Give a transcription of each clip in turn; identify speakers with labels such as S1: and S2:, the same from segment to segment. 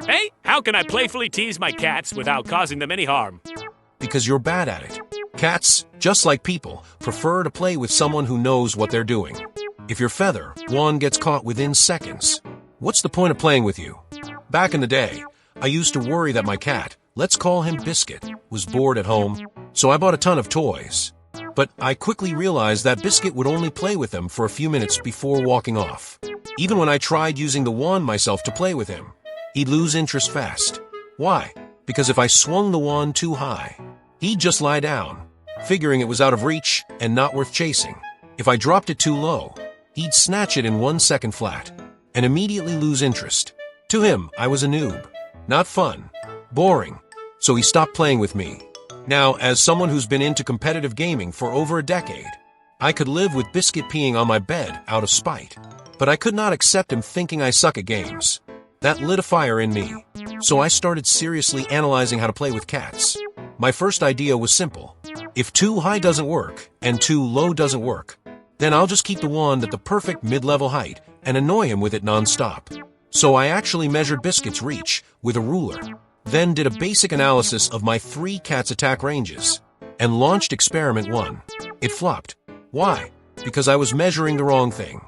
S1: Hey, how can I playfully tease my cats without causing them any harm?
S2: Because you're bad at it. Cats, just like people, prefer to play with someone who knows what they're doing. If your feather wand gets caught within seconds, what's the point of playing with you? Back in the day, I used to worry that my cat, let's call him Biscuit, was bored at home, so I bought a ton of toys. But I quickly realized that Biscuit would only play with them for a few minutes before walking off. Even when I tried using the wand myself to play with him, he'd lose interest fast. Why? Because if I swung the wand too high, he'd just lie down, figuring it was out of reach and not worth chasing. If I dropped it too low, he'd snatch it in 1 second flat and immediately lose interest. To him, I was a noob. Not fun. Boring. So he stopped playing with me. Now, as someone who's been into competitive gaming for over a decade, I could live with Biscuit peeing on my bed out of spite. But I could not accept him thinking I suck at games. That lit a fire in me. So I started seriously analyzing how to play with cats. My first idea was simple. If too high doesn't work and too low doesn't work, then I'll just keep the wand at the perfect mid-level height and annoy him with it non-stop. So I actually measured Biscuit's reach with a ruler, then did a basic analysis of my 3 cats' attack ranges, and launched experiment 1. It flopped. Why? Because I was measuring the wrong thing.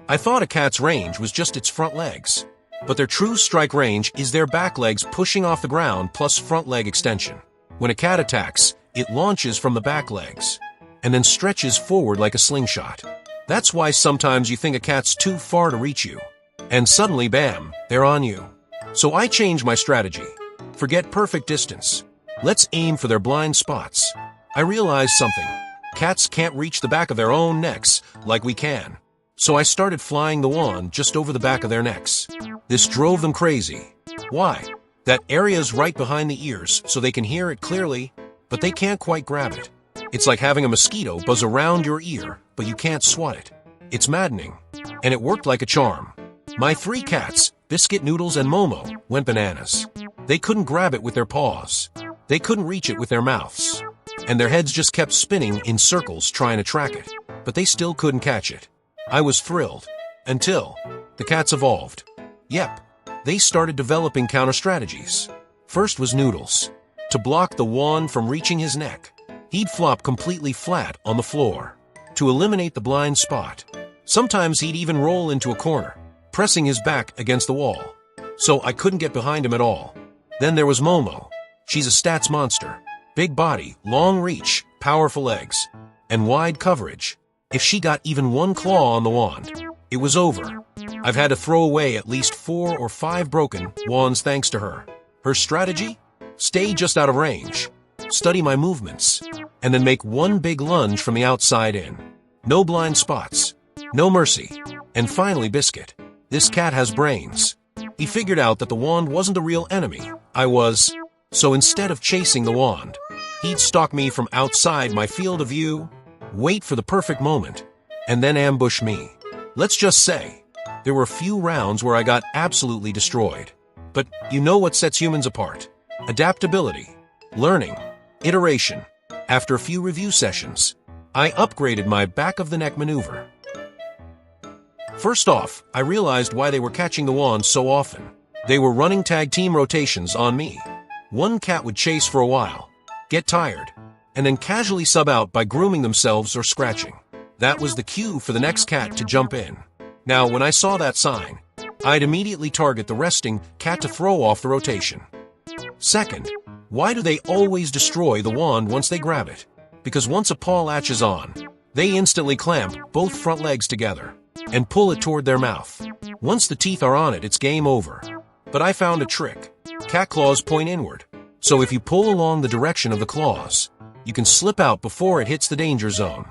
S2: I thought a cat's range was just its front legs, but their true strike range is their back legs pushing off the ground plus front leg extension. When a cat attacks, it launches from the back legs, and then stretches forward like a slingshot. That's why sometimes you think a cat's too far to reach you, and suddenly, bam, they're on you. So I changed my strategy. Forget perfect distance. Let's aim for their blind spots. I realized something. Cats can't reach the back of their own necks like we can. So I started flying the wand just over the back of their necks. This drove them crazy. Why? That area's right behind the ears, so they can hear it clearly, but they can't quite grab it. It's like having a mosquito buzz around your ear, but you can't swat it. It's maddening. And it worked like a charm. My 3 cats, Biscuit, Noodles, and Momo, went bananas. They couldn't grab it with their paws. They couldn't reach it with their mouths. And their heads just kept spinning in circles trying to track it. But they still couldn't catch it. I was thrilled. Until the cats evolved. Yep, they started developing counter-strategies. First was Noodles. To block the wand from reaching his neck, he'd flop completely flat on the floor. To eliminate the blind spot, sometimes he'd even roll into a corner, pressing his back against the wall. So I couldn't get behind him at all. Then there was Momo. She's a stats monster. Big body, long reach, powerful legs, and wide coverage. If she got even 1 claw on the wand, it was over. I've had to throw away at least 4 or 5 broken wands thanks to her. Her strategy? Stay just out of range, study my movements, and then make 1 big lunge from the outside in. No blind spots, no mercy. And finally, Biscuit. This cat has brains. He figured out that the wand wasn't the real enemy. I was. So instead of chasing the wand, he'd stalk me from outside my field of view, wait for the perfect moment, and then ambush me. Let's just say, there were a few rounds where I got absolutely destroyed. But you know what sets humans apart? Adaptability, learning, iteration. After a few review sessions, I upgraded my back-of-the-neck maneuver. First off, I realized why they were catching the wand so often. They were running tag team rotations on me. 1 cat would chase for a while, get tired, and then casually sub out by grooming themselves or scratching. That was the cue for the next cat to jump in. Now, when I saw that sign, I'd immediately target the resting cat to throw off the rotation. Second, why do they always destroy the wand once they grab it? Because once a paw latches on, they instantly clamp both front legs together and pull it toward their mouth. Once the teeth are on it, it's game over. But I found a trick. Cat claws point inward. So if you pull along the direction of the claws, you can slip out before it hits the danger zone.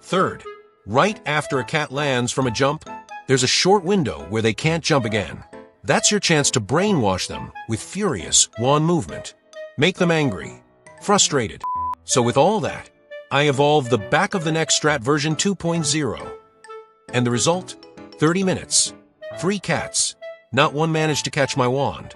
S2: Third, right after a cat lands from a jump, there's a short window where they can't jump again. That's your chance to brainwash them with furious wand movement. Make them angry, frustrated. So with all that, I evolved the back-of-the-neck strat version 2.0. And the result? 30 minutes. 3 cats. Not one managed to catch my wand.